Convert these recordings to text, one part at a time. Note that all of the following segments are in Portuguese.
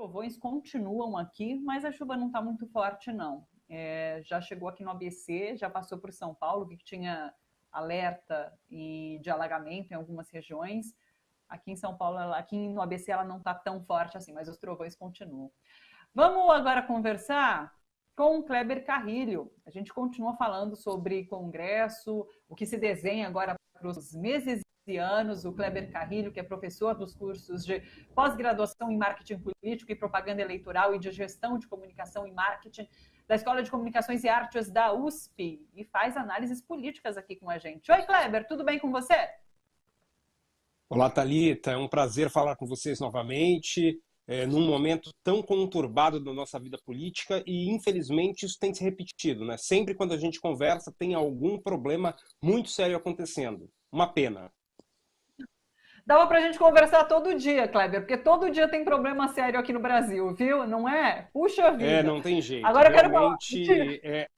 trovões continuam aqui, mas a chuva não está muito forte, não. Já chegou aqui no ABC, já passou por São Paulo, que tinha alerta de alagamento em algumas regiões. Aqui em São Paulo, aqui no ABC, ela não está tão forte assim, mas os trovões continuam. Vamos agora conversar com o Kleber Carrilho. A gente continua falando sobre Congresso, o que se desenha agora para os meses e anos. O Kleber Carrilho, que é professor dos cursos de pós-graduação em Marketing Político e Propaganda Eleitoral e de Gestão de Comunicação e Marketing da Escola de Comunicações e Artes da USP e faz análises políticas aqui com a gente. Oi, Kleber, tudo bem com você? Olá, Thalita. É um prazer falar com vocês novamente. Num momento tão conturbado da nossa vida política e, infelizmente, isso tem se repetido, né? Sempre quando a gente conversa, tem algum problema muito sério acontecendo. Uma pena. Dava pra gente conversar todo dia, Kleber, porque todo dia tem problema sério aqui no Brasil, viu? Não é? Puxa vida. Não tem jeito. Agora eu quero realmente,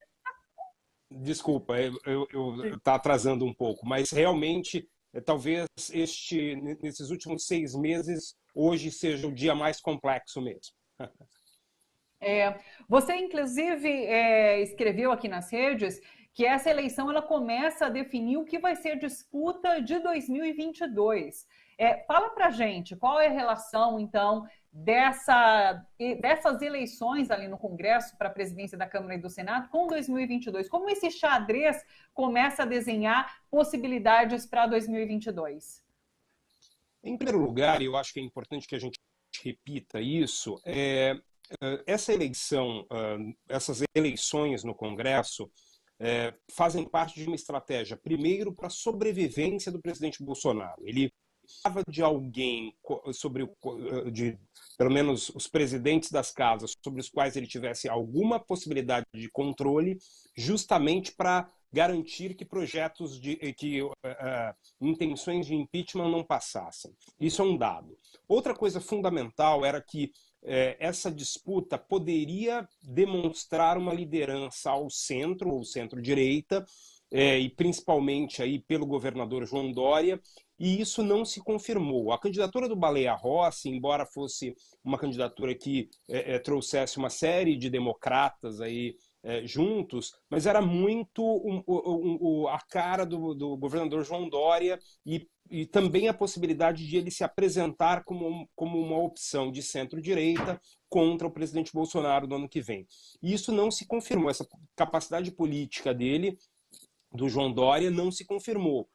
Desculpa, eu tá atrasando um pouco, mas realmente, talvez nesses últimos 6 meses, hoje seja o dia mais complexo mesmo. Você, inclusive, escreveu aqui nas redes que essa eleição ela começa a definir o que vai ser a disputa de 2022. Fala pra gente qual é a relação, então, dessas eleições ali no Congresso para a presidência da Câmara e do Senado com 2022. Como esse xadrez começa a desenhar possibilidades para 2022? Em primeiro lugar, e eu acho que é importante que a gente repita isso, essa eleição, essas eleições no Congresso fazem parte de uma estratégia, primeiro, para a sobrevivência do presidente Bolsonaro. Ele precisava de alguém, pelo menos os presidentes das casas, sobre os quais ele tivesse alguma possibilidade de controle, justamente para garantir que intenções de impeachment não passassem. Isso é um dado. Outra coisa fundamental era que essa disputa poderia demonstrar uma liderança ao centro, ou centro-direita, e principalmente aí pelo governador João Dória, e isso não se confirmou. A candidatura do Baleia Rossi, embora fosse uma candidatura que trouxesse uma série de democratas aí, juntos, mas era muito a cara do governador João Dória e também a possibilidade de ele se apresentar como uma opção de centro-direita contra o presidente Bolsonaro no ano que vem. E isso não se confirmou, essa capacidade política dele, do João Dória, não se confirmou.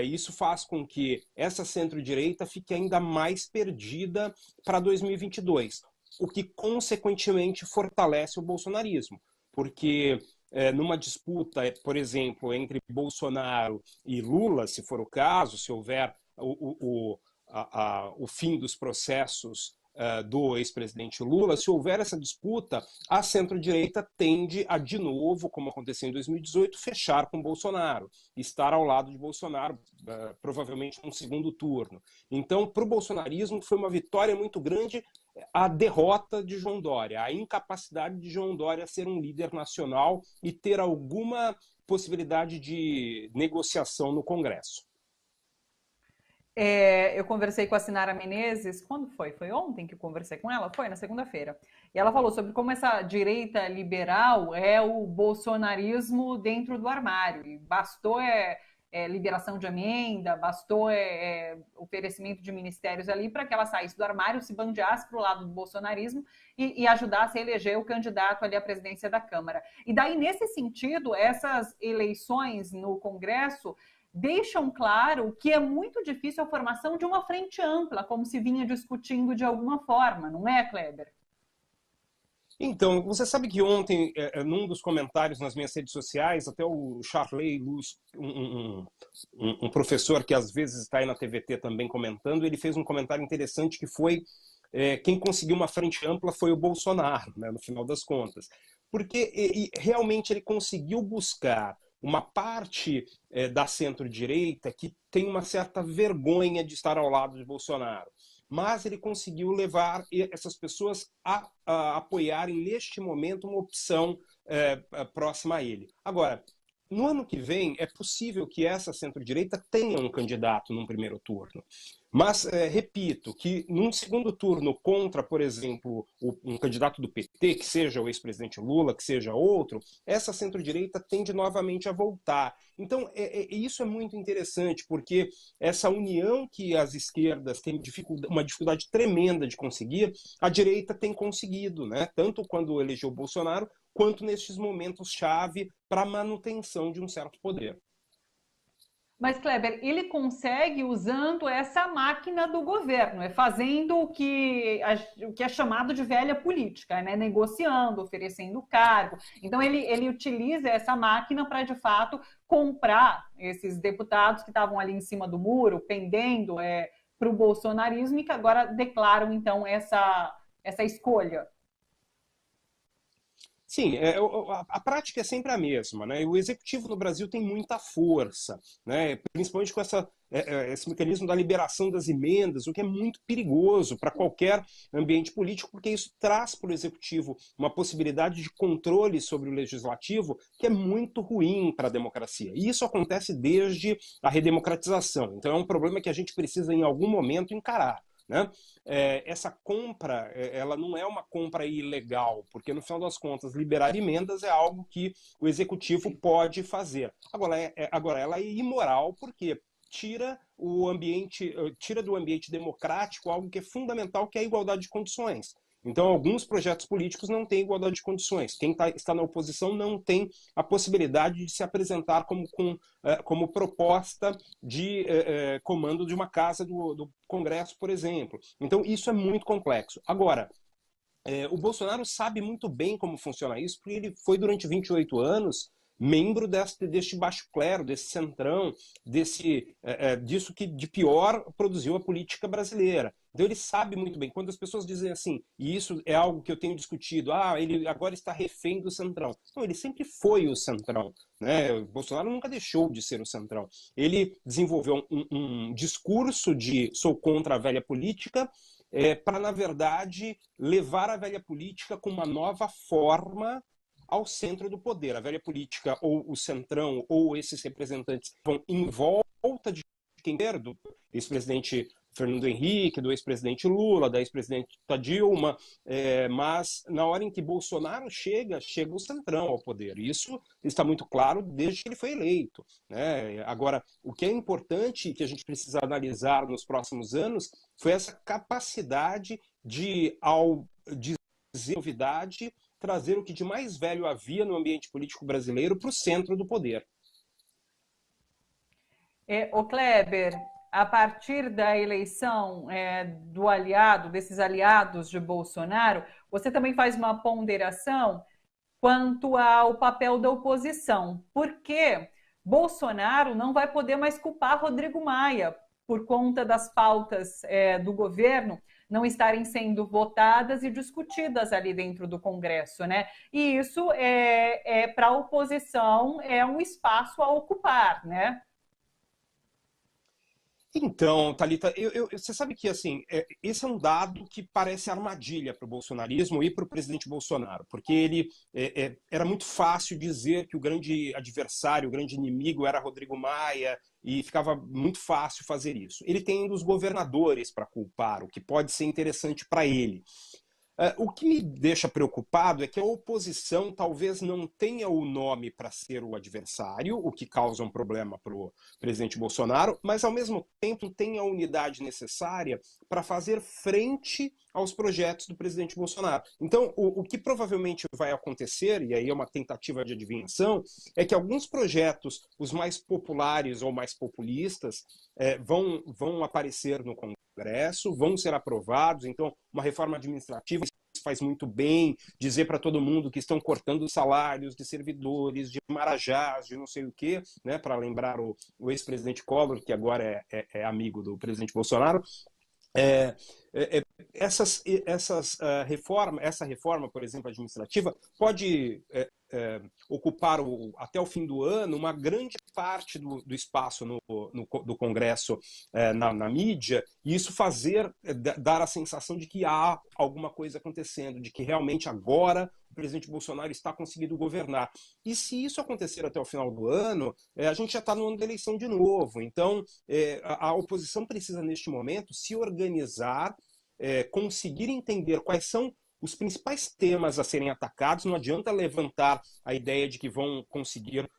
Isso faz com que essa centro-direita fique ainda mais perdida para 2022, o que consequentemente fortalece o bolsonarismo. Porque numa disputa, por exemplo, entre Bolsonaro e Lula, se for o caso, se houver o fim dos processos do ex-presidente Lula, se houver essa disputa, a centro-direita tende a, de novo, como aconteceu em 2018, fechar com Bolsonaro, estar ao lado de Bolsonaro, provavelmente num segundo turno. Então, para o bolsonarismo, foi uma vitória muito grande a derrota de João Dória, a incapacidade de João Dória ser um líder nacional e ter alguma possibilidade de negociação no Congresso. Eu conversei com a Sinara Menezes, quando foi? Foi ontem que eu conversei com ela? Foi, na segunda-feira. E ela falou sobre como essa direita liberal é o bolsonarismo dentro do armário. E bastou liberação de emenda, bastou oferecimento de ministérios ali para que ela saísse do armário, se bandeasse para o lado do bolsonarismo e ajudasse a eleger o candidato ali à presidência da Câmara. E daí, nesse sentido, essas eleições no Congresso deixam claro que é muito difícil a formação de uma frente ampla, como se vinha discutindo de alguma forma, não é, Kleber? Então, você sabe que ontem, num dos comentários nas minhas redes sociais, até o Charley Luz, um professor que às vezes está aí na TVT também comentando, ele fez um comentário interessante que foi quem conseguiu uma frente ampla foi o Bolsonaro, né, no final das contas. Porque realmente ele conseguiu buscar uma parte da centro-direita que tem uma certa vergonha de estar ao lado de Bolsonaro. Mas ele conseguiu levar essas pessoas a apoiarem, neste momento, uma opção próxima a ele. Agora, no ano que vem, é possível que essa centro-direita tenha um candidato num primeiro turno. Mas, repito, que num segundo turno contra, por exemplo, um candidato do PT, que seja o ex-presidente Lula, que seja outro, essa centro-direita tende novamente a voltar. Então, isso é muito interessante, porque essa união que as esquerdas têm uma dificuldade tremenda de conseguir, a direita tem conseguido, né? Tanto quando elegeu Bolsonaro, quanto nestes momentos-chave para a manutenção de um certo poder. Mas, Kleber, ele consegue usando essa máquina do governo, fazendo o que é chamado de velha política, né? Negociando, oferecendo cargo. Então, ele utiliza essa máquina para, de fato, comprar esses deputados que estavam ali em cima do muro, pendendo para o bolsonarismo e que agora declaram, então, essa escolha. Sim, a prática é sempre a mesma, né? O executivo no Brasil tem muita força, né? Principalmente com esse mecanismo da liberação das emendas, o que é muito perigoso para qualquer ambiente político, porque isso traz para o executivo uma possibilidade de controle sobre o legislativo que é muito ruim para a democracia. E isso acontece desde a redemocratização. Então é um problema que a gente precisa, em algum momento, encarar. Né? Essa compra, ela não é uma compra ilegal, porque no final das contas liberar emendas é algo que o executivo pode fazer. Agora ela é imoral porque tira do ambiente democrático algo que é fundamental, que é a igualdade de condições. Então, alguns projetos políticos não têm igualdade de condições. Quem está na oposição não tem a possibilidade de se apresentar como proposta de comando de uma casa do Congresso, por exemplo. Então, isso é muito complexo. Agora, o Bolsonaro sabe muito bem como funciona isso, porque ele foi durante 28 anos membro deste baixo clero, desse centrão, disso que de pior produziu a política brasileira. Então ele sabe muito bem. Quando as pessoas dizem assim, e isso é algo que eu tenho discutido, ele agora está refém do centrão. Não, ele sempre foi o centrão. Né? O Bolsonaro nunca deixou de ser o centrão. Ele desenvolveu um discurso de sou contra a velha política, para, na verdade, levar a velha política com uma nova forma ao centro do poder. A velha política, ou o centrão, ou esses representantes vão em volta de quem quer, do ex-presidente Fernando Henrique, do ex-presidente Lula, da ex-presidente Dilma, mas na hora em que Bolsonaro chega o centrão ao poder. Isso está muito claro desde que ele foi eleito. Né? Agora, o que é importante e que a gente precisa analisar nos próximos anos foi essa capacidade de, ao dizer novidade, trazer o que de mais velho havia no ambiente político brasileiro para o centro do poder. O Kleber, a partir da eleição desses aliados de Bolsonaro, você também faz uma ponderação quanto ao papel da oposição, porque Bolsonaro não vai poder mais culpar Rodrigo Maia por conta das pautas do governo não estarem sendo votadas e discutidas ali dentro do Congresso, né? E isso para a oposição é um espaço a ocupar, né? Então, Thalita, você sabe que assim, esse é um dado que parece armadilha para o bolsonarismo e para o presidente Bolsonaro, porque ele era muito fácil dizer que o grande adversário, o grande inimigo era Rodrigo Maia, e ficava muito fácil fazer isso. Ele tem os governadores para culpar, o que pode ser interessante para ele. O que me deixa preocupado é que a oposição talvez não tenha o nome para ser o adversário, o que causa um problema para o presidente Bolsonaro, mas ao mesmo tempo tem a unidade necessária para fazer frente aos projetos do presidente Bolsonaro. Então, o que provavelmente vai acontecer, e aí é uma tentativa de adivinhação, é que alguns projetos, os mais populares ou mais populistas, vão aparecer no Congresso, vão ser aprovados. Então, uma reforma administrativa faz muito bem, dizer para todo mundo que estão cortando os salários de servidores, de marajás, de não sei o quê, né, para lembrar o ex-presidente Collor, que agora é amigo do presidente Bolsonaro. essa reforma, por exemplo, administrativa, pode ocupar até o fim do ano uma grande parte do espaço do Congresso na mídia, e isso dar a sensação de que há alguma coisa acontecendo, de que realmente agora o presidente Bolsonaro está conseguindo governar. E se isso acontecer até o final do ano, a gente já está no ano da eleição de novo. Então, a oposição precisa, neste momento, se organizar, conseguir entender quais são os principais temas a serem atacados. Não adianta levantar a ideia de que vão conseguir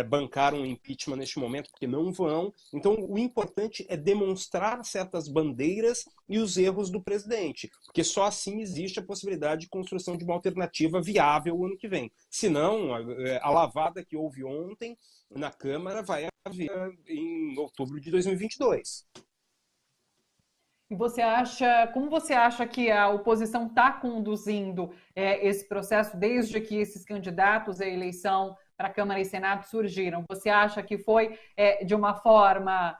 bancar um impeachment neste momento, porque não vão. Então, o importante é demonstrar certas bandeiras e os erros do presidente, porque só assim existe a possibilidade de construção de uma alternativa viável o ano que vem. Senão, a lavada que houve ontem na Câmara vai haver em outubro de 2022. E como você acha que a oposição está conduzindo esse processo desde que esses candidatos à eleição para a Câmara e Senado surgiram? Você acha que foi de uma forma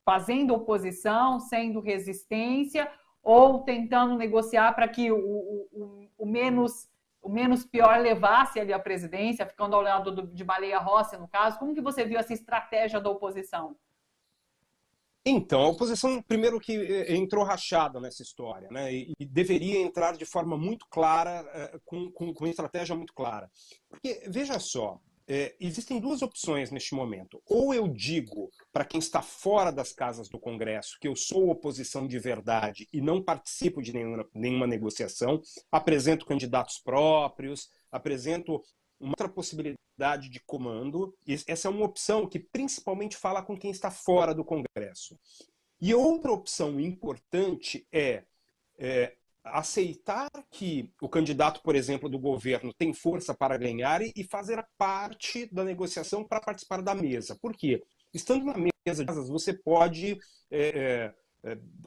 fazendo oposição, sendo resistência, ou tentando negociar para que o menos pior levasse ali a presidência, ficando ao lado de Baleia Rossi, no caso? Como que você viu essa estratégia da oposição? Então, a oposição, primeiro que entrou rachada nessa história, né? E deveria entrar de forma muito clara, com estratégia muito clara. Porque, veja só, existem duas opções neste momento. Ou eu digo para quem está fora das casas do Congresso que eu sou oposição de verdade e não participo de nenhuma negociação, apresento candidatos próprios, apresento uma outra possibilidade de comando. Essa é uma opção que principalmente fala com quem está fora do Congresso. E outra opção importante é aceitar que o candidato, por exemplo, do governo tem força para ganhar e fazer parte da negociação para participar da mesa. Por quê? Estando na mesa de casas, você pode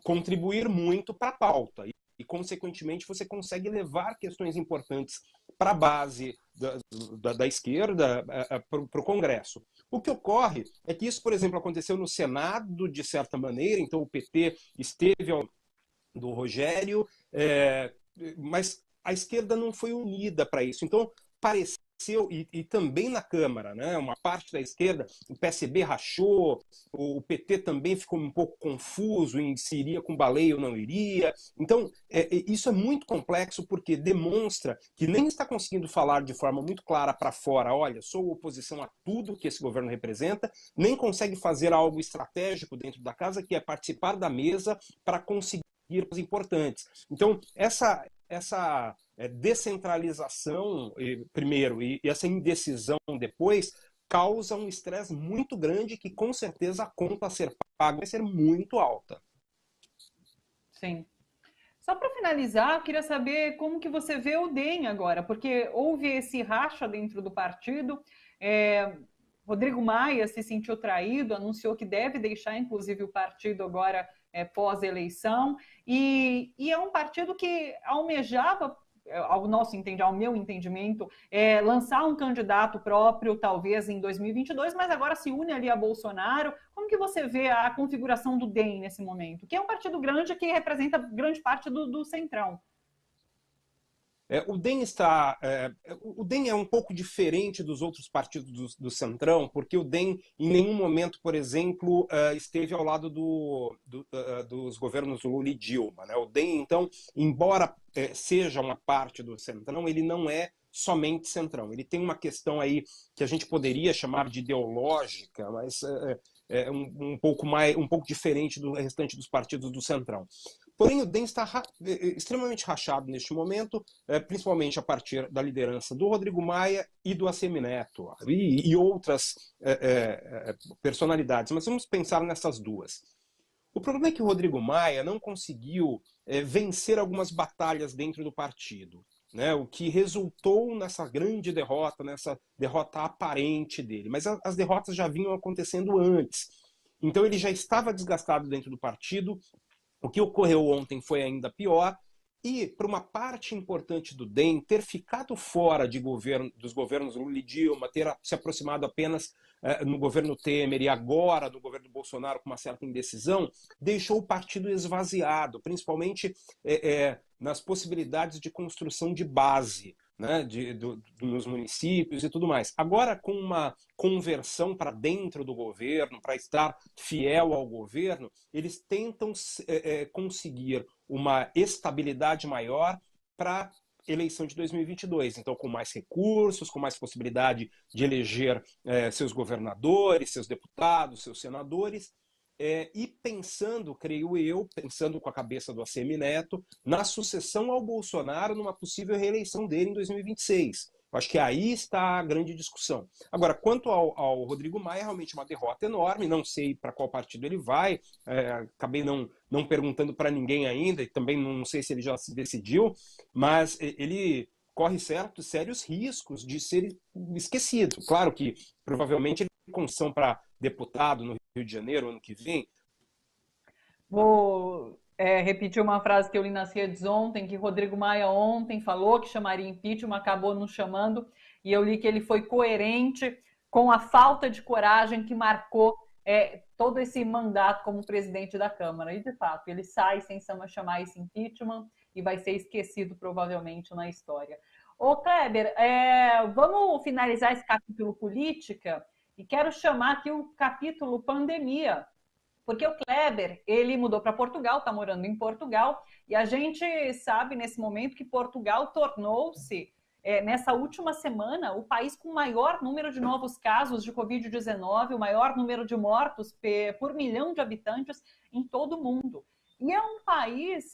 contribuir muito para a pauta e, consequentemente, você consegue levar questões importantes para a base da esquerda, para o Congresso. O que ocorre é que isso, por exemplo, aconteceu no Senado, de certa maneira. Então o PT esteve do Rogério, mas a esquerda não foi unida para isso. Então pareceu, e também na Câmara, né, uma parte da esquerda, o PSB rachou, o PT também ficou um pouco confuso em se iria com Baleia ou não iria. Então, isso é muito complexo, porque demonstra que nem está conseguindo falar de forma muito clara para fora: olha, sou oposição a tudo que esse governo representa, nem consegue fazer algo estratégico dentro da casa, que é participar da mesa para conseguir coisas importantes. Então, essa descentralização, primeiro, e essa indecisão depois, causa um estresse muito grande, que com certeza a conta a ser paga vai ser muito alta. Sim. Só para finalizar, eu queria saber como que você vê o DEM agora, porque houve esse racha dentro do partido. Rodrigo Maia se sentiu traído, anunciou que deve deixar, inclusive, o partido agora pós-eleição, e é um partido que almejava, ao meu entendimento, lançar um candidato próprio, talvez em 2022, mas agora se une ali a Bolsonaro. Como que você vê a configuração do DEM nesse momento? Que é um partido grande que representa grande parte do Centrão. O DEM é um pouco diferente dos outros partidos do Centrão, porque o DEM em nenhum momento, por exemplo, esteve ao lado dos governos Lula e Dilma, né? O DEM, então, embora seja uma parte do Centrão, ele não é somente Centrão. Ele tem uma questão aí que a gente poderia chamar de ideológica, mas é um pouco diferente do restante dos partidos do Centrão. Porém, o DEM está extremamente rachado neste momento, principalmente a partir da liderança do Rodrigo Maia e do ACM Neto, e outras personalidades. Mas vamos pensar nessas duas. O problema é que o Rodrigo Maia não conseguiu vencer algumas batalhas dentro do partido, né, o que resultou nessa grande derrota, nessa derrota aparente dele. Mas as derrotas já vinham acontecendo antes. Então ele já estava desgastado dentro do partido. O que ocorreu ontem foi ainda pior, e, para uma parte importante do DEM, ter ficado fora dos governos Lula e Dilma, ter se aproximado apenas no governo Temer e agora no governo Bolsonaro com uma certa indecisão, deixou o partido esvaziado, principalmente nas possibilidades de construção de base, né, nos municípios e tudo mais. Agora, com uma conversão para dentro do governo, para estar fiel ao governo, eles tentam conseguir uma estabilidade maior para a eleição de 2022. Então, com mais recursos, com mais possibilidade de eleger seus governadores, seus deputados, seus senadores, e pensando, creio eu, pensando com a cabeça do ACM Neto, na sucessão ao Bolsonaro, numa possível reeleição dele em 2026. Eu acho que aí está a grande discussão. Agora, quanto ao Rodrigo Maia, realmente uma derrota enorme, não sei para qual partido ele vai, acabei não perguntando para ninguém ainda, e também não sei se ele já se decidiu, mas ele corre sérios riscos de ser esquecido. Claro que, provavelmente, ele tem condição para deputado no Rio de Janeiro, ano que vem. Vou repetir uma frase que eu li nas redes ontem, que Rodrigo Maia ontem falou que chamaria impeachment, acabou não chamando, e eu li que ele foi coerente com a falta de coragem que marcou todo esse mandato como presidente da Câmara. E, de fato, ele sai sem chamar esse impeachment e vai ser esquecido, provavelmente, na história. Ô, Kleber, vamos finalizar esse capítulo política e quero chamar aqui o capítulo pandemia, porque o Kleber, ele mudou para Portugal, está morando em Portugal, e a gente sabe nesse momento que Portugal tornou-se, nessa última semana, o país com o maior número de novos casos de Covid-19, o maior número de mortos por milhão de habitantes em todo o mundo. E é um país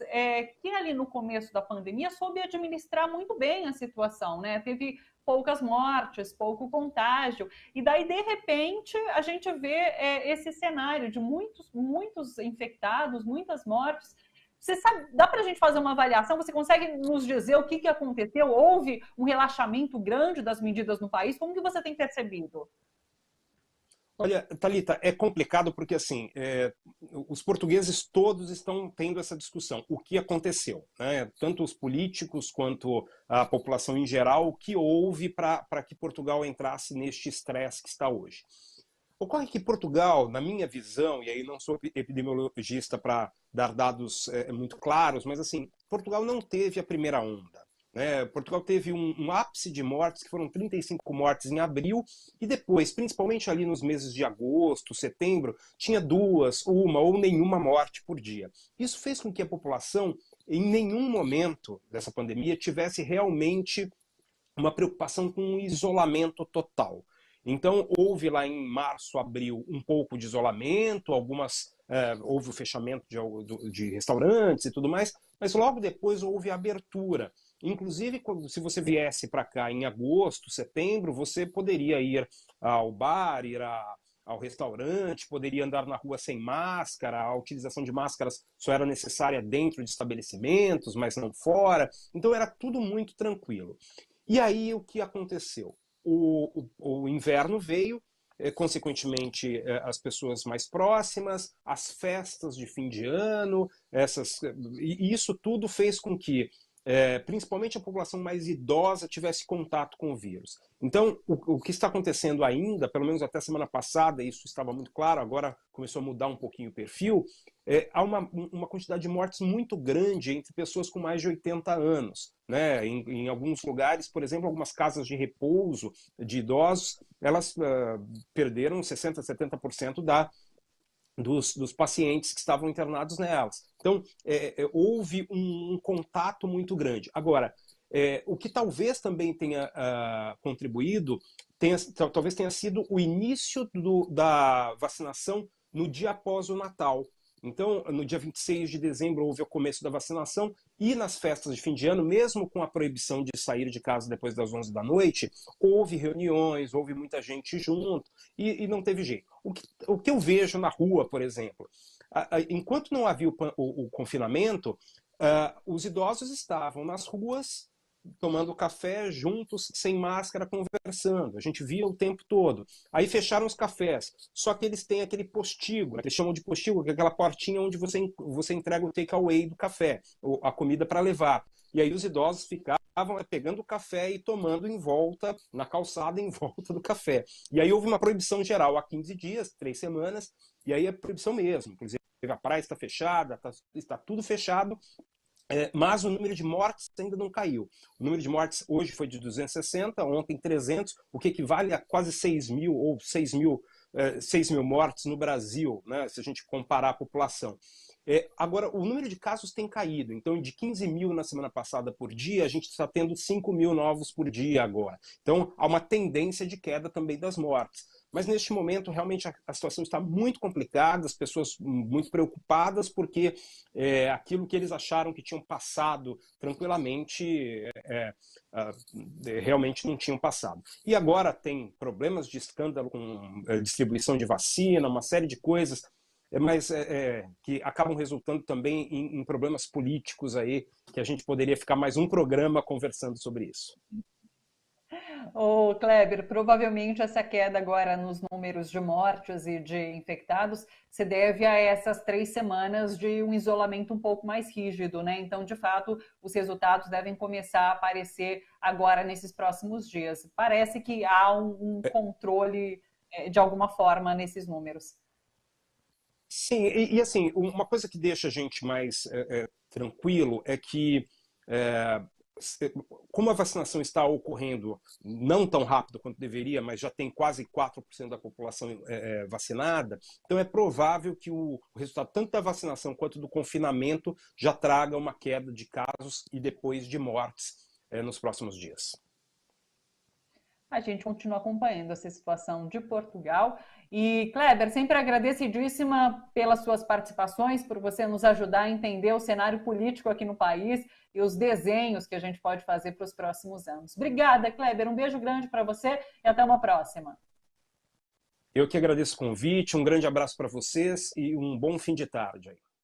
que ali no começo da pandemia soube administrar muito bem a situação, né? Teve poucas mortes, pouco contágio, e daí, de repente, a gente vê esse cenário de muitos infectados, muitas mortes. Você sabe, dá para a gente fazer uma avaliação? Você consegue nos dizer o que aconteceu? Houve um relaxamento grande das medidas no país? Como que você tem percebido? Olha, Thalita, é complicado porque assim, os portugueses todos estão tendo essa discussão. O que aconteceu? Né? Tanto os políticos quanto a população em geral, o que houve para que Portugal entrasse neste estresse que está hoje? Ocorre que Portugal, na minha visão, e aí não sou epidemiologista para dar dados muito claros, mas assim, Portugal não teve a primeira onda. Portugal teve um ápice de mortes, que foram 35 mortes em abril, e depois, principalmente ali nos meses de agosto, setembro, tinha uma ou nenhuma morte por dia. Isso fez com que a população, em nenhum momento dessa pandemia, tivesse realmente uma preocupação com um isolamento total. Então, houve lá em março, abril, um pouco de isolamento, houve o fechamento de restaurantes e tudo mais, mas logo depois houve a abertura. Inclusive, se você viesse para cá em agosto, setembro, você poderia ir ao bar, ir ao restaurante, poderia andar na rua sem máscara, a utilização de máscaras só era necessária dentro de estabelecimentos, mas não fora. Então era tudo muito tranquilo. E aí o que aconteceu? O inverno veio, consequentemente as pessoas mais próximas, as festas de fim de ano, e isso tudo fez com que principalmente a população mais idosa tivesse contato com o vírus. Então, o que está acontecendo ainda, pelo menos até semana passada, isso estava muito claro, agora começou a mudar um pouquinho o perfil, há uma quantidade de mortes muito grande entre pessoas com mais de 80 anos. Né? Em alguns lugares, por exemplo, algumas casas de repouso de idosos, elas perderam 60%, 70% dos pacientes que estavam internados nelas. Então, houve um contato muito grande. Agora, o que talvez também tenha contribuído, talvez tenha sido o início da vacinação no dia após o Natal. Então, no dia 26 de dezembro houve o começo da vacinação e nas festas de fim de ano, mesmo com a proibição de sair de casa depois das 11 da noite, houve reuniões, houve muita gente junto e não teve jeito. O que eu vejo na rua, por exemplo, enquanto não havia o confinamento, os idosos estavam nas ruas tomando café juntos, sem máscara, conversando. A gente via o tempo todo. Aí fecharam os cafés. Só que eles têm aquele postigo, né, que eles chamam de postigo, que é aquela portinha onde você entrega o take-away do café, a comida para levar. E aí os idosos ficavam pegando o café e tomando em volta, na calçada, em volta do café. E aí houve uma proibição geral há 15 dias, 3 semanas, e aí é proibição mesmo. Inclusive, a praia está fechada, está tudo fechado, mas o número de mortes ainda não caiu. O número de mortes hoje foi de 260, ontem 300, o que equivale a quase 6 mil ou 6 mil mortes no Brasil, né, se a gente comparar a população. Agora, o número de casos tem caído. Então, de 15 mil na semana passada por dia, a gente está tendo 5 mil novos por dia agora. Então, há uma tendência de queda também das mortes. Mas, neste momento, realmente a situação está muito complicada, as pessoas muito preocupadas, porque aquilo que eles acharam que tinham passado tranquilamente, realmente não tinham passado. E agora tem problemas de escândalo com distribuição de vacina, uma série de coisas, mas que acabam resultando também em problemas políticos aí, que a gente poderia ficar mais um programa conversando sobre isso. Ô, Kleber, provavelmente essa queda agora nos números de mortes e de infectados se deve a essas 3 semanas de um isolamento um pouco mais rígido, né? Então, de fato, os resultados devem começar a aparecer agora nesses próximos dias. Parece que há um controle de alguma forma nesses números. Sim, e assim, uma coisa que deixa a gente mais tranquilo é que, como a vacinação está ocorrendo não tão rápido quanto deveria, mas já tem quase 4% da população vacinada, então é provável que o resultado tanto da vacinação quanto do confinamento já traga uma queda de casos e depois de mortes nos próximos dias. A gente continua acompanhando essa situação de Portugal. E, Kleber, sempre agradecidíssima pelas suas participações, por você nos ajudar a entender o cenário político aqui no país e os desenhos que a gente pode fazer para os próximos anos. Obrigada, Kleber. Um beijo grande para você e até uma próxima. Eu que agradeço o convite, um grande abraço para vocês e um bom fim de tarde aí.